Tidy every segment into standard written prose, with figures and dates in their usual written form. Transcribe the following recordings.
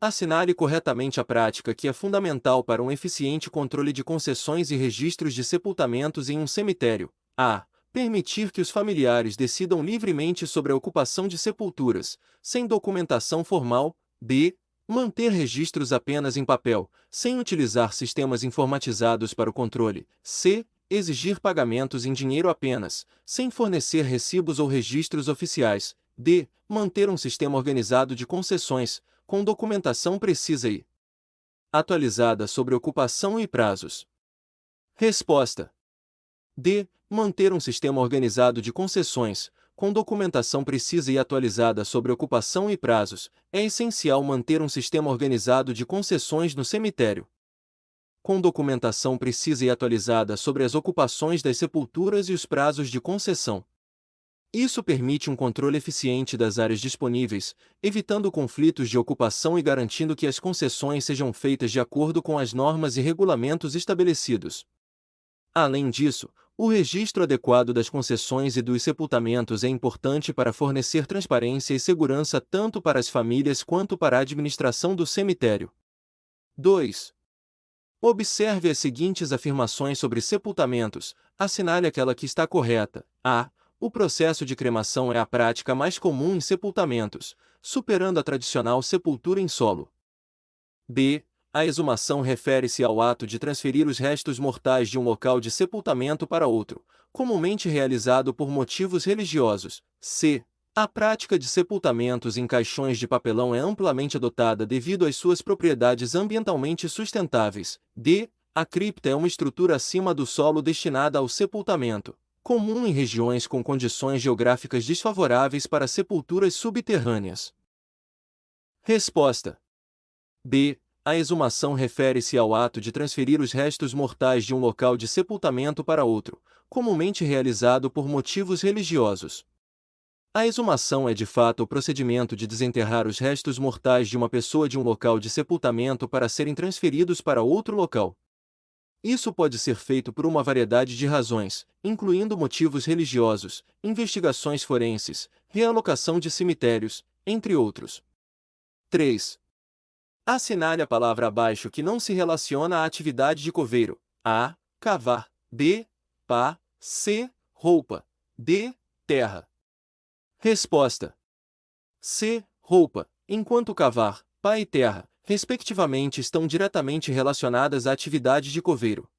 Assinale corretamente a prática que é fundamental para um eficiente controle de concessões e registros de sepultamentos em um cemitério. A. Permitir que os familiares decidam livremente sobre a ocupação de sepulturas, sem documentação formal. B. Manter registros apenas em papel, sem utilizar sistemas informatizados para o controle. C. Exigir pagamentos em dinheiro apenas, sem fornecer recibos ou registros oficiais. D. Manter um sistema organizado de concessões, com documentação precisa e atualizada sobre ocupação e prazos. Resposta: D. Manter um sistema organizado de concessões, com documentação precisa e atualizada sobre ocupação e prazos. É essencial manter um sistema organizado de concessões no cemitério, com documentação precisa e atualizada sobre as ocupações das sepulturas e os prazos de concessão. Isso permite um controle eficiente das áreas disponíveis, evitando conflitos de ocupação e garantindo que as concessões sejam feitas de acordo com as normas e regulamentos estabelecidos. Além disso, o registro adequado das concessões e dos sepultamentos é importante para fornecer transparência e segurança tanto para as famílias quanto para a administração do cemitério. 2. Observe as seguintes afirmações sobre sepultamentos, assinale aquela que está correta. A. O processo de cremação é a prática mais comum em sepultamentos, superando a tradicional sepultura em solo. B. A exumação refere-se ao ato de transferir os restos mortais de um local de sepultamento para outro, comumente realizado por motivos religiosos. C. A prática de sepultamentos em caixões de papelão é amplamente adotada devido às suas propriedades ambientalmente sustentáveis. D. A cripta é uma estrutura acima do solo destinada ao sepultamento, comum em regiões com condições geográficas desfavoráveis para sepulturas subterrâneas. Resposta: B. A exumação refere-se ao ato de transferir os restos mortais de um local de sepultamento para outro, comumente realizado por motivos religiosos. A exumação é de fato o procedimento de desenterrar os restos mortais de uma pessoa de um local de sepultamento para serem transferidos para outro local. Isso pode ser feito por uma variedade de razões, incluindo motivos religiosos, investigações forenses, realocação de cemitérios, entre outros. 3. Assinale a palavra abaixo que não se relaciona à atividade de coveiro. A. Cavar. B. Pá. C. Roupa. D. Terra. Resposta: C. Roupa. Enquanto cavar, pá e terra, respectivamente, estão diretamente relacionadas à atividade de coveiro.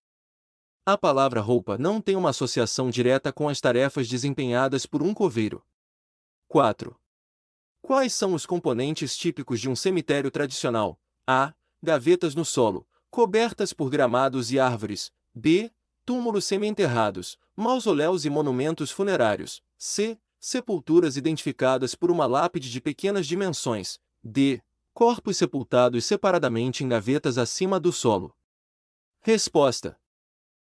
A palavra roupa não tem uma associação direta com as tarefas desempenhadas por um coveiro. 4. Quais são os componentes típicos de um cemitério tradicional? A. Gavetas no solo, cobertas por gramados e árvores. B. Túmulos semi-enterrados, mausoléus e monumentos funerários. C. Sepulturas identificadas por uma lápide de pequenas dimensões. D. Corpos sepultados separadamente em gavetas acima do solo. Resposta: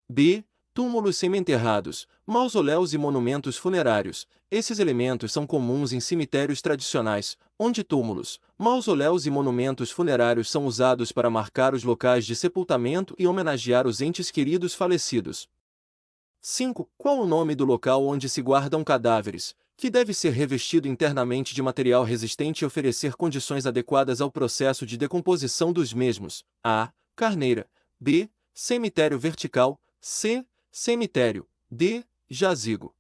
B. Túmulos semi-enterrados, mausoléus e monumentos funerários. Esses elementos são comuns em cemitérios tradicionais, onde túmulos, mausoléus e monumentos funerários são usados para marcar os locais de sepultamento e homenagear os entes queridos falecidos. 5. Qual o nome do local onde se guardam cadáveres, que deve ser revestido internamente de material resistente e oferecer condições adequadas ao processo de decomposição dos mesmos? A. Carneira. B. Cemitério vertical. C. Cemitério. D. Jazigo.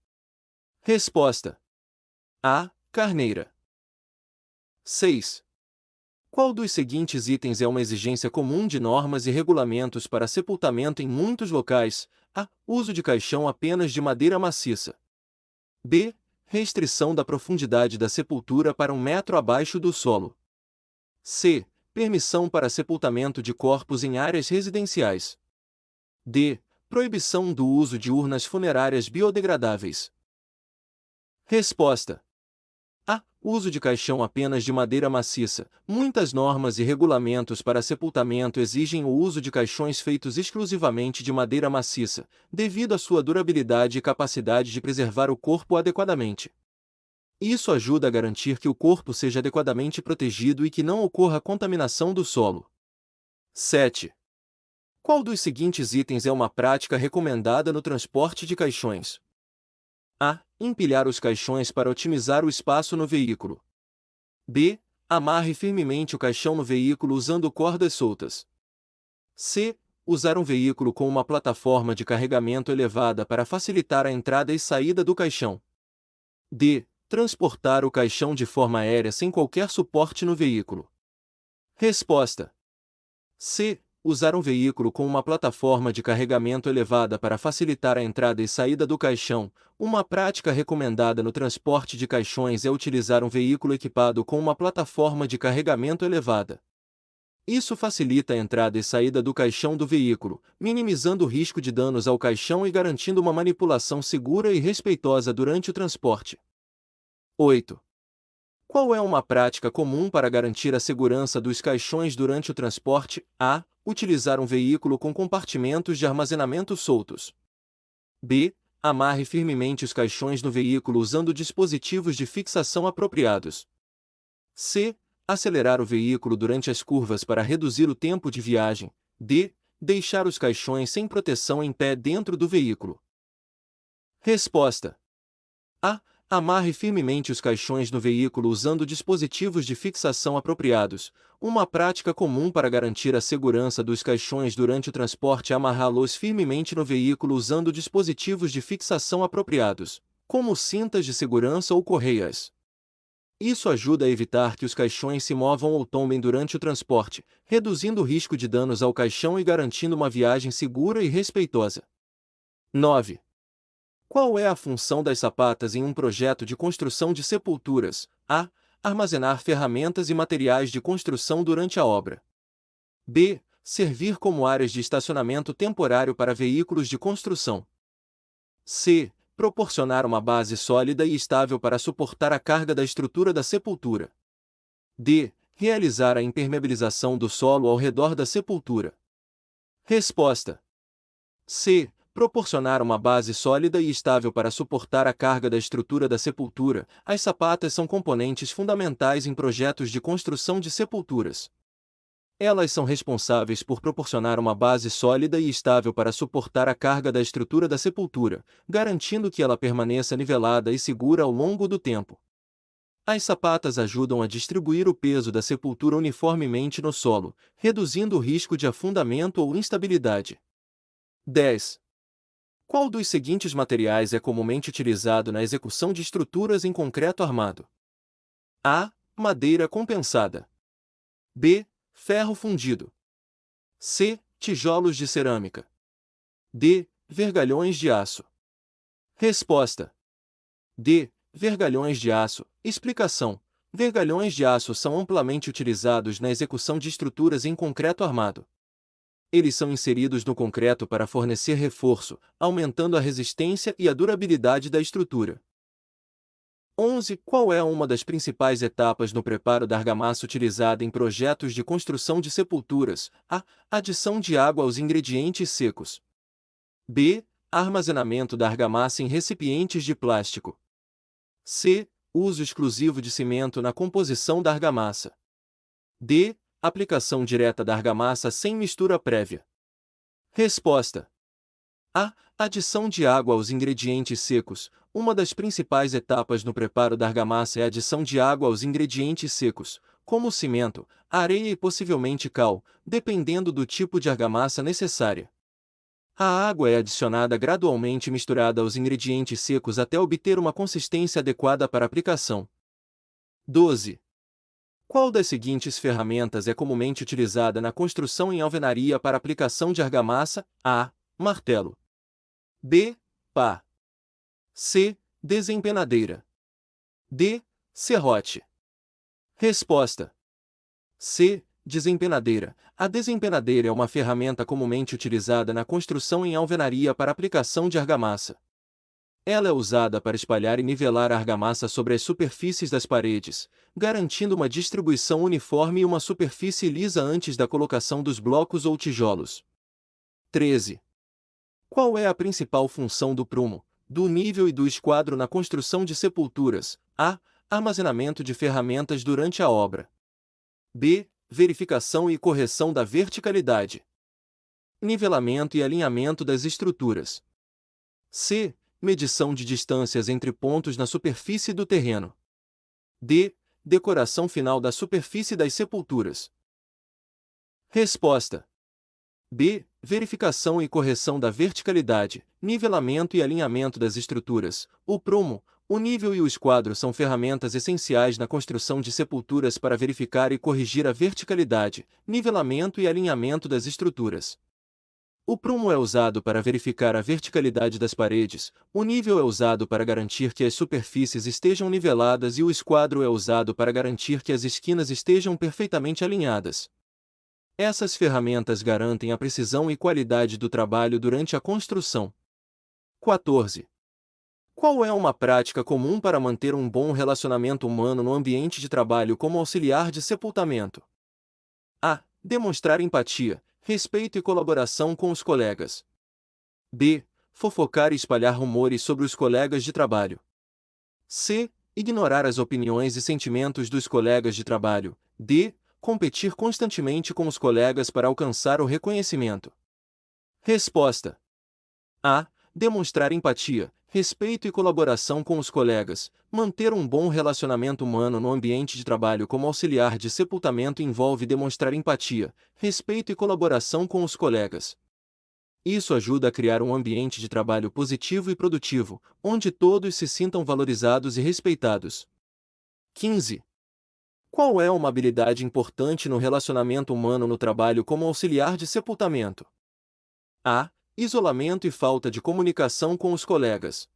Resposta: A. Carneira. 6. Qual dos seguintes itens é uma exigência comum de normas e regulamentos para sepultamento em muitos locais? A. Uso de caixão apenas de madeira maciça. B. Restrição da profundidade da sepultura para 1 metro abaixo do solo. C. Permissão para sepultamento de corpos em áreas residenciais. D. Proibição do uso de urnas funerárias biodegradáveis. Resposta: A. Uso de caixão apenas de madeira maciça. Muitas normas e regulamentos para sepultamento exigem o uso de caixões feitos exclusivamente de madeira maciça, devido à sua durabilidade e capacidade de preservar o corpo adequadamente. Isso ajuda a garantir que o corpo seja adequadamente protegido e que não ocorra contaminação do solo. 7. Qual dos seguintes itens é uma prática recomendada no transporte de caixões? A. Empilhar os caixões para otimizar o espaço no veículo. B. Amarre firmemente o caixão no veículo usando cordas soltas. C. Usar um veículo com uma plataforma de carregamento elevada para facilitar a entrada e saída do caixão. D. Transportar o caixão de forma aérea sem qualquer suporte no veículo. Resposta: C. Usar um veículo com uma plataforma de carregamento elevada para facilitar a entrada e saída do caixão. Uma prática recomendada no transporte de caixões é utilizar um veículo equipado com uma plataforma de carregamento elevada. Isso facilita a entrada e saída do caixão do veículo, minimizando o risco de danos ao caixão e garantindo uma manipulação segura e respeitosa durante o transporte. 8. Qual é uma prática comum para garantir a segurança dos caixões durante o transporte? A. Utilizar um veículo com compartimentos de armazenamento soltos. B. Amarre firmemente os caixões no veículo usando dispositivos de fixação apropriados. C. Acelerar o veículo durante as curvas para reduzir o tempo de viagem. D. Deixar os caixões sem proteção em pé dentro do veículo. Resposta: A. Amarre firmemente os caixões no veículo usando dispositivos de fixação apropriados. Uma prática comum para garantir a segurança dos caixões durante o transporte é amarrá-los firmemente no veículo usando dispositivos de fixação apropriados, como cintas de segurança ou correias. Isso ajuda a evitar que os caixões se movam ou tombem durante o transporte, reduzindo o risco de danos ao caixão e garantindo uma viagem segura e respeitosa. 9. Qual é a função das sapatas em um projeto de construção de sepulturas? A. Armazenar ferramentas e materiais de construção durante a obra. B. Servir como áreas de estacionamento temporário para veículos de construção. C. Proporcionar uma base sólida e estável para suportar a carga da estrutura da sepultura. D. Realizar a impermeabilização do solo ao redor da sepultura. Resposta: C. Proporcionar uma base sólida e estável para suportar a carga da estrutura da sepultura. As sapatas são componentes fundamentais em projetos de construção de sepulturas. Elas são responsáveis por proporcionar uma base sólida e estável para suportar a carga da estrutura da sepultura, garantindo que ela permaneça nivelada e segura ao longo do tempo. As sapatas ajudam a distribuir o peso da sepultura uniformemente no solo, reduzindo o risco de afundamento ou instabilidade. 10. Qual dos seguintes materiais é comumente utilizado na execução de estruturas em concreto armado? A. Madeira compensada. B. Ferro fundido. C. Tijolos de cerâmica. D. Vergalhões de aço. Resposta: D. Vergalhões de aço. Explicação: vergalhões de aço são amplamente utilizados na execução de estruturas em concreto armado. Eles são inseridos no concreto para fornecer reforço, aumentando a resistência e a durabilidade da estrutura. 11. Qual é uma das principais etapas no preparo da argamassa utilizada em projetos de construção de sepulturas? A. Adição de água aos ingredientes secos. B. Armazenamento da argamassa em recipientes de plástico. C. Uso exclusivo de cimento na composição da argamassa. D. Aplicação direta da argamassa sem mistura prévia. Resposta: A. Adição de água aos ingredientes secos. Uma das principais etapas no preparo da argamassa é a adição de água aos ingredientes secos, como cimento, areia e possivelmente cal, dependendo do tipo de argamassa necessária. A água é adicionada gradualmente misturada aos ingredientes secos até obter uma consistência adequada para aplicação. 12. Qual das seguintes ferramentas é comumente utilizada na construção em alvenaria para aplicação de argamassa? A. Martelo. B. Pá. C. Desempenadeira. D. Serrote. Resposta: C. Desempenadeira. A desempenadeira é uma ferramenta comumente utilizada na construção em alvenaria para aplicação de argamassa. Ela é usada para espalhar e nivelar a argamassa sobre as superfícies das paredes, garantindo uma distribuição uniforme e uma superfície lisa antes da colocação dos blocos ou tijolos. 13. Qual é a principal função do prumo, do nível e do esquadro na construção de sepulturas? A. Armazenamento de ferramentas durante a obra. B. Verificação e correção da verticalidade. Nivelamento e alinhamento das estruturas. C. Medição de distâncias entre pontos na superfície do terreno. D. decoração final da superfície das sepulturas. Resposta: B. Verificação e correção da verticalidade, nivelamento e alinhamento das estruturas. O prumo, o nível e o esquadro são ferramentas essenciais na construção de sepulturas para verificar e corrigir a verticalidade, nivelamento e alinhamento das estruturas. O prumo é usado para verificar a verticalidade das paredes, o nível é usado para garantir que as superfícies estejam niveladas e o esquadro é usado para garantir que as esquinas estejam perfeitamente alinhadas. Essas ferramentas garantem a precisão e qualidade do trabalho durante a construção. 14. Qual é uma prática comum para manter um bom relacionamento humano no ambiente de trabalho como auxiliar de sepultamento? A. Demonstrar empatia, respeito e colaboração com os colegas. B. Fofocar e espalhar rumores sobre os colegas de trabalho. C. Ignorar as opiniões e sentimentos dos colegas de trabalho. D. Competir constantemente com os colegas para alcançar o reconhecimento. Resposta: A. Demonstrar empatia, respeito e colaboração com os colegas. Manter um bom relacionamento humano no ambiente de trabalho como auxiliar de sepultamento envolve demonstrar empatia, respeito e colaboração com os colegas. Isso ajuda a criar um ambiente de trabalho positivo e produtivo, onde todos se sintam valorizados e respeitados. 15. Qual é uma habilidade importante no relacionamento humano no trabalho como auxiliar de sepultamento? A. Isolamento e falta de comunicação com os colegas.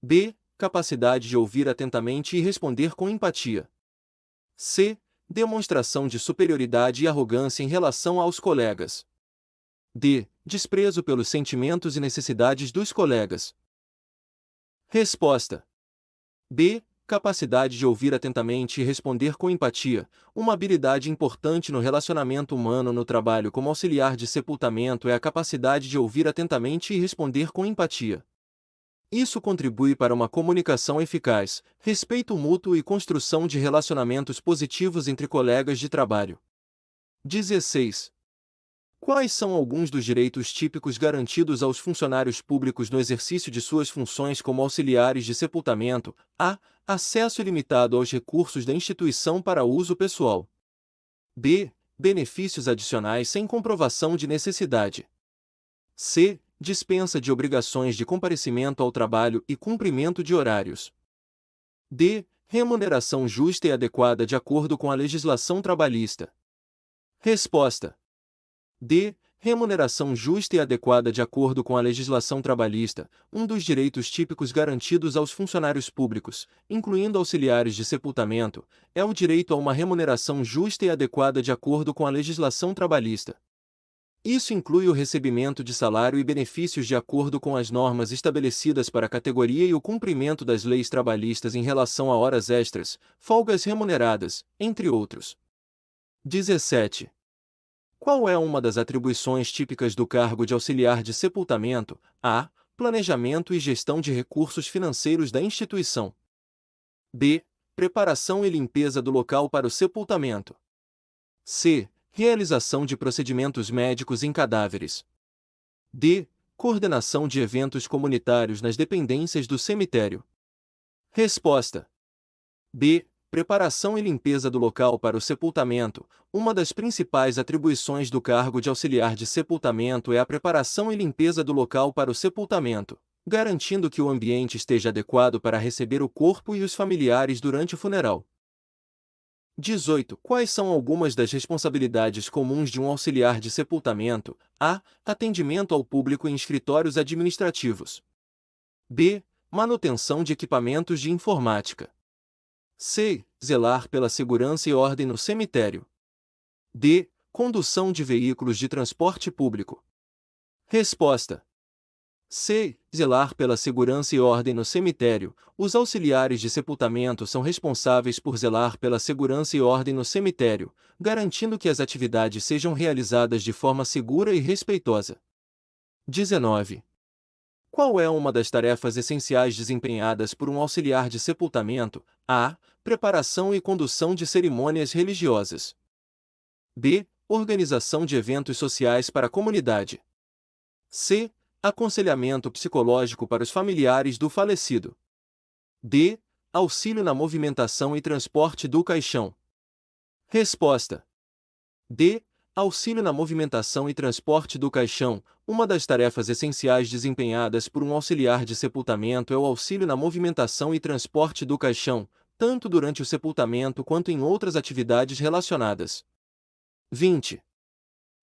B. Capacidade de ouvir atentamente e responder com empatia. C. Demonstração de superioridade e arrogância em relação aos colegas. D. Desprezo pelos sentimentos e necessidades dos colegas. Resposta: B. Capacidade de ouvir atentamente e responder com empatia. Uma habilidade importante no relacionamento humano no trabalho como auxiliar de sepultamento é a capacidade de ouvir atentamente e responder com empatia. Isso contribui para uma comunicação eficaz, respeito mútuo e construção de relacionamentos positivos entre colegas de trabalho. 16. Quais são alguns dos direitos típicos garantidos aos funcionários públicos no exercício de suas funções como auxiliares de sepultamento? A. Acesso ilimitado aos recursos da instituição para uso pessoal. B. Benefícios adicionais sem comprovação de necessidade. C. Dispensa de obrigações de comparecimento ao trabalho e cumprimento de horários. D. Remuneração justa e adequada de acordo com a legislação trabalhista. Resposta: D. Remuneração justa e adequada de acordo com a legislação trabalhista. Um dos direitos típicos garantidos aos funcionários públicos, incluindo auxiliares de sepultamento, é o direito a uma remuneração justa e adequada de acordo com a legislação trabalhista. Isso inclui o recebimento de salário e benefícios de acordo com as normas estabelecidas para a categoria e o cumprimento das leis trabalhistas em relação a horas extras, folgas remuneradas, entre outros. 17. Qual é uma das atribuições típicas do cargo de auxiliar de sepultamento? A. Planejamento e gestão de recursos financeiros da instituição. B. Preparação e limpeza do local para o sepultamento. C. Realização de procedimentos médicos em cadáveres. D. Coordenação de eventos comunitários nas dependências do cemitério. Resposta: B. Preparação e limpeza do local para o sepultamento. Uma das principais atribuições do cargo de auxiliar de sepultamento é a preparação e limpeza do local para o sepultamento, garantindo que o ambiente esteja adequado para receber o corpo e os familiares durante o funeral. 18. Quais são algumas das responsabilidades comuns de um auxiliar de sepultamento? A. Atendimento ao público em escritórios administrativos. B. Manutenção de equipamentos de informática. C. Zelar pela segurança e ordem no cemitério. D. Condução de veículos de transporte público. Resposta: C. Zelar pela segurança e ordem no cemitério. Os auxiliares de sepultamento são responsáveis por zelar pela segurança e ordem no cemitério, garantindo que as atividades sejam realizadas de forma segura e respeitosa. 19. Qual é uma das tarefas essenciais desempenhadas por um auxiliar de sepultamento? A. Preparação e condução de cerimônias religiosas. B. Organização de eventos sociais para a comunidade. C. Aconselhamento psicológico para os familiares do falecido. D. Auxílio na movimentação e transporte do caixão. Resposta: D. Auxílio na movimentação e transporte do caixão. Uma das tarefas essenciais desempenhadas por um auxiliar de sepultamento é o auxílio na movimentação e transporte do caixão, tanto durante o sepultamento quanto em outras atividades relacionadas. 20.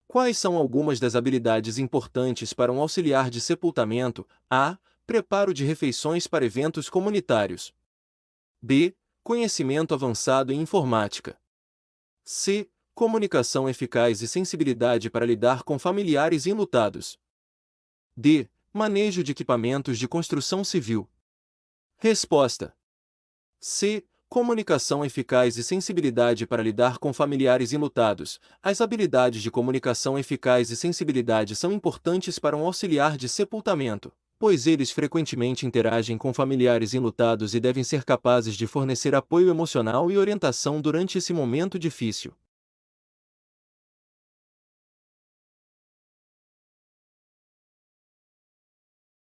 Quais são algumas das habilidades importantes para um auxiliar de sepultamento? A. Preparo de refeições para eventos comunitários. B. Conhecimento avançado em informática. C. Comunicação eficaz e sensibilidade para lidar com familiares enlutados. D. Manejo de equipamentos de construção civil. Resposta: C. Comunicação eficaz e sensibilidade para lidar com familiares enlutados. As habilidades de comunicação eficaz e sensibilidade são importantes para um auxiliar de sepultamento, pois eles frequentemente interagem com familiares enlutados e devem ser capazes de fornecer apoio emocional e orientação durante esse momento difícil.